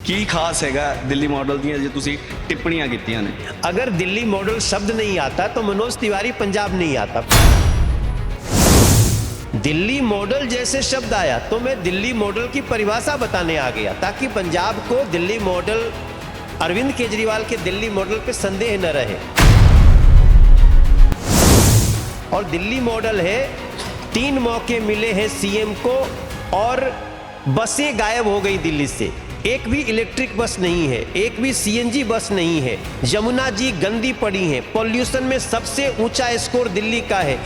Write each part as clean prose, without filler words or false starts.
ਕੀ ਖਾਸ ਹੈਗਾ ਦਿੱਲੀ ਮਾਡਲ ਦੀਆਂ ਜੇ ਤੁਸੀਂ ਟਿੱਪਣੀਆਂ ਕੀਤੀਆਂ ਨੇ? अगर दिल्ली मॉडल शब्द नहीं आता तो मनोज तिवारी पंजाब नहीं आता। दिल्ली मॉडल जैसे शब्द आया तो मैं दिल्ली मॉडल की परिभाषा बताने आ गया ताकि पंजाब को दिल्ली मॉडल, अरविंद केजरीवाल के दिल्ली मॉडल पे संदेह न रहे। और दिल्ली मॉडल है 3 मौके मिले हैं सीएम को और बसें गायब हो गई दिल्ली से। एक भी इलेक्ट्रिक बस नहीं है, एक भी सीएनजी बस नहीं है। यमुना जी गंदी पड़ी है। पॉल्यूशन में सबसे ऊंचा स्कोर दिल्ली का है।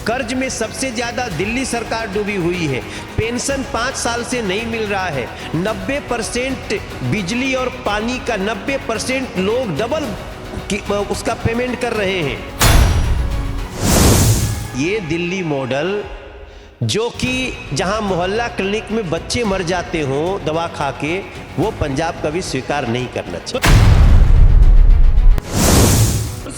कर्ज में सबसे ज्यादा दिल्ली सरकार डूबी हुई है। पेंशन 5 साल से नहीं मिल रहा है। 90% बिजली और पानी का 90% लोग डबल उसका पेमेंट कर रहे हैं। ये दिल्ली मॉडल जो कि जहां मोहल्ला क्लिनिक में बच्चे मर जाते हों दवा खा के, वो पंजाब कभी स्वीकार नहीं करना चाहिए।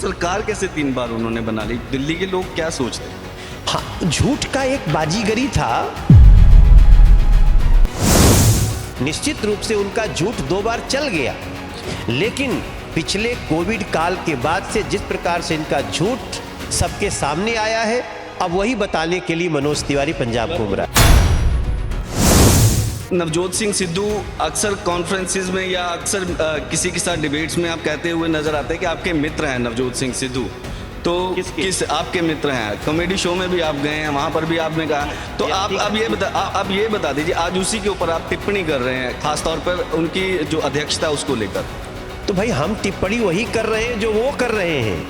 सरकार कैसे 3 बार उन्होंने बना ली? दिल्ली के लोग क्या सोचते हैं? हाँ, झूठ का एक बाजीगरी था। निश्चित रूप से उनका झूठ 2 बार चल गया, लेकिन पिछले कोविड काल के बाद से जिस प्रकार से इनका झूठ सबके सामने आया है, अब वही बताने के लिए मनोज तिवारी पंजाब घूम रहा है। नवजोत सिंह सिद्धू अक्सर कॉन्फ्रेंसेस में या अक्सर किसी के साथ डिबेट्स में आप कहते हुए नजर आते हैं कि आपके मित्र हैं नवजोत सिंह सिद्धू। तो किस आपके मित्र हैं? कॉमेडी शो में भी आप गए हैं, वहां पर भी आपने कहा। तो आप अब ये बता दीजिए, आज उसी के ऊपर आप टिप्पणी कर रहे हैं, खासतौर पर उनकी जो अध्यक्षता उसको लेकर। तो भाई हम टिप्पणी वही कर रहे हैं जो वो कर रहे हैं।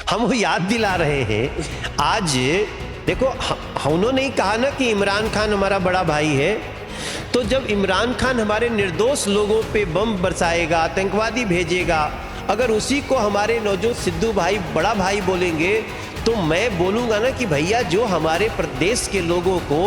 हम वो याद दिला रहे हैं। आज देखो, उन्होंने ही कहा ना कि इमरान खान हमारा बड़ा भाई है। तो जब इमरान खान हमारे निर्दोष लोगों पे बम बरसाएगा, आतंकवादी भेजेगा, अगर उसी को हमारे नवजोत सिद्धू भाई बड़ा भाई बोलेंगे, तो मैं बोलूँगा ना कि भैया जो हमारे प्रदेश के लोगों को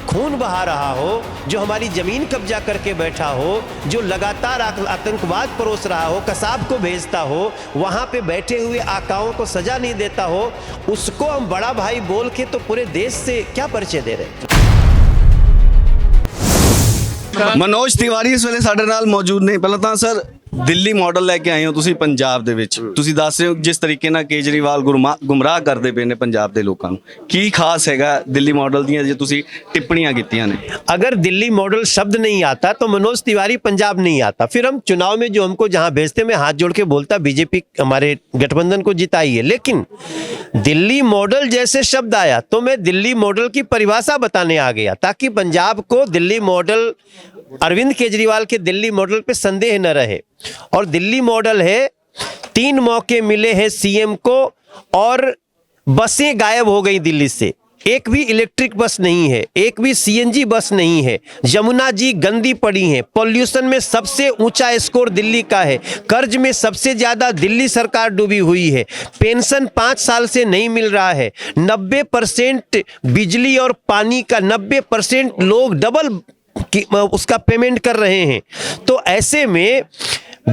खून बहा रहा हो, जो हमारी ज़मीन कब्जा करके बैठा हो, जो लगातार आतंकवाद परोस रहा हो, कसाब को भेजता हो, वहाँ पे बैठे हुए आकाओं को सज़ा नहीं देता हो, उसको हम बड़ा भाई बोल के तो पूरे देश से क्या परिचय दे रहे हैं? मनोज तिवारी इस ਵੇਲੇ ਸਾਡੇ ਨਾਲ ਮੌਜੂਦ ਨੇ। ਪਹਿਲਾਂ ਤਾਂ ਸਰ, ਦਿੱਲੀ ਮਾਡਲ ਲੈ ਕੇ ਆਏ ਹੋ ਤੁਸੀਂ ਪੰਜਾਬ ਦੇ ਵਿੱਚ। ਤੁਸੀਂ ਦੱਸ ਰਹੇ ਹੋ ਜਿਸ ਤਰੀਕੇ ਨਾਲ ਕੇਜਰੀਵਾਲ ਗੁੰਮਰਾਹ ਕਰਦੇ ਪਏ ਨੇ ਪੰਜਾਬ ਦੇ ਲੋਕਾਂ ਨੂੰ। ਕੀ ਖਾਸ ਹੈਗਾ ਦਿੱਲੀ ਮਾਡਲ ਦੀਆਂ ਜੇ ਤੁਸੀਂ ਟਿੱਪਣੀਆਂ ਕੀਤੀਆਂ ਨੇ? अगर दिल्ली मॉडल शब्द नहीं आता तो मनोज तिवारी पंजाब नहीं आता। फिर हम चुनाव में जो हमको जहां भेजते, मैं हाथ जोड़ के बोलता बीजेपी हमारे गठबंधन को जिताइए। लेकिन दिल्ली मॉडल जैसे शब्द आया तो मैं दिल्ली मॉडल की परिभाषा बताने आ गया ताकि पंजाब को दिल्ली मॉडल, अरविंद केजरीवाल के दिल्ली मॉडल पे संदेह न रहे। और दिल्ली मॉडल है 3 मौके मिले हैं सीएम को और बसें गायब हो गई दिल्ली से। एक भी इलेक्ट्रिक बस नहीं है, एक भी सीएनजी बस नहीं है। यमुना जी गंदी पड़ी है। पॉल्यूशन में सबसे ऊंचा स्कोर दिल्ली का है। कर्ज में सबसे ज्यादा दिल्ली सरकार डूबी हुई है। पेंशन 5 साल से नहीं मिल रहा है। 90% बिजली और पानी का 90% लोग डबल उसका पेमेंट कर रहे हैं। तो ऐसे में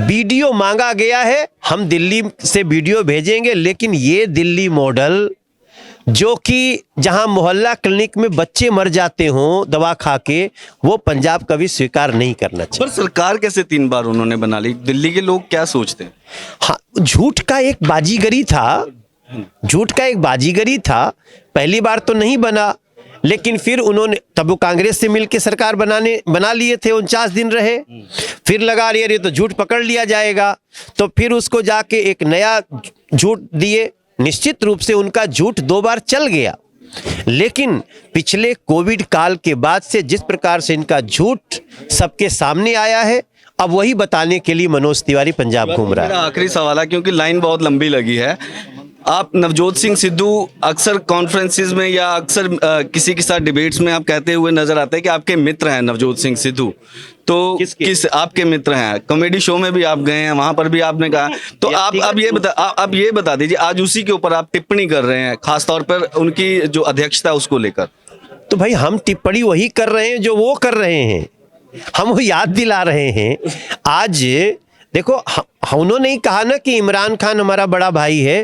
वीडियो मांगा गया है, हम दिल्ली से वीडियो भेजेंगे। लेकिन ये दिल्ली मॉडल जो कि जहां मोहल्ला क्लिनिक में बच्चे मर जाते हों दवा खा के, वो पंजाब कभी स्वीकार नहीं करना चाहिए। पर सरकार कैसे 3 बार उन्होंने बना ली? दिल्ली के लोग क्या सोचते हैं? हाँ, झूठ का एक बाजीगरी था। झूठ का एक बाजीगरी था। पहली बार तो नहीं बना, लेकिन फिर उन्होंने तब वो कांग्रेस से मिलकर सरकार बना लिए थे। 49 दिन रहे, फिर लगा रही तो झूठ पकड़ लिया जाएगा, तो फिर उसको जाके एक नया झूठ दिए। निश्चित रूप से उनका झूठ 2 बार चल गया, लेकिन पिछले कोविड काल के बाद से जिस प्रकार से इनका झूठ सबके सामने आया है, अब वही बताने के लिए मनोज तिवारी पंजाब घूम रहा है। मेरा आखिरी सवाल है, क्योंकि लाइन बहुत लंबी लगी है। आप नवजोत सिंह सिद्धू अक्सर कॉन्फ्रेंसेस में या अक्सर किसी के साथ डिबेट्स में आप कहते हुए नजर आते हैं कि आपके मित्र हैं नवजोत सिंह सिद्धू। तो किस आपके मित्र हैं? कॉमेडी शो में भी आप गए हैं, वहां पर भी आपने कहा। तो आप अब ये बता दीजिए, आज उसी के ऊपर आप टिप्पणी कर रहे हैं, खासतौर पर उनकी जो अध्यक्षता उसको लेकर। तो भाई हम टिप्पणी वही कर रहे हैं जो वो कर रहे हैं। हम वो याद दिला रहे हैं। आज देखो, उन्होंने ही कहा ना कि इमरान खान हमारा बड़ा भाई है।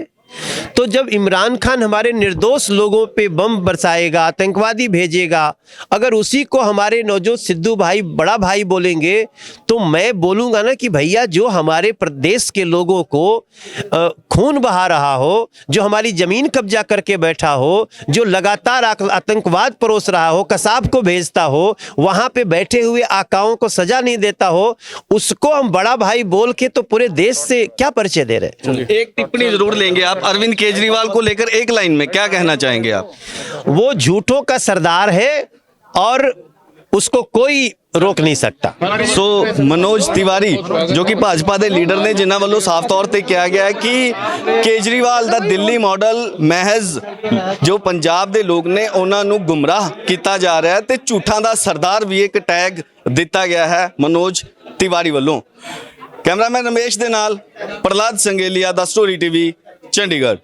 तो जब इमरान खान हमारे निर्दोष लोगों पे बम बरसाएगा, आतंकवादी भेजेगा, अगर उसी को हमारे नवजोत सिद्धू भाई बड़ा भाई बोलेंगे, तो मैं बोलूँगा ना कि भैया जो हमारे प्रदेश के लोगों को खून बहा रहा हो, जो हमारी ज़मीन कब्जा करके बैठा हो, जो लगातार आतंकवाद परोस रहा हो, कसाब को भेजता हो, वहाँ पे बैठे हुए आकाओं को सजा नहीं देता हो, उसको हम बड़ा भाई बोल के तो पूरे देश से क्या परिचय दे रहे हैं। एक टिप्पणी जरूर लेंगे आप अरविंद केजरीवाल को लेकर, एक लाइन में क्या कहना चाहेंगे आप? वो झूठों का सरदार है और उसको कोई रोक नहीं सकता। सो मनोज तिवारी जो कि भाजपा के लीडर ने, जिन्हों वालों साफ तौर पर कहा गया है कि केजरीवाल का दिल्ली मॉडल महज जो पंजाब के लोग ने उन्होंने गुमराह किया जा रहा है, तो झूठा का सरदार भी एक टैग दिता गया है मनोज तिवारी वालों। कैमरामैन रमेश दे नाल प्रहलाद संगेलिया दा स्टोरी टीवी चंडीगढ़।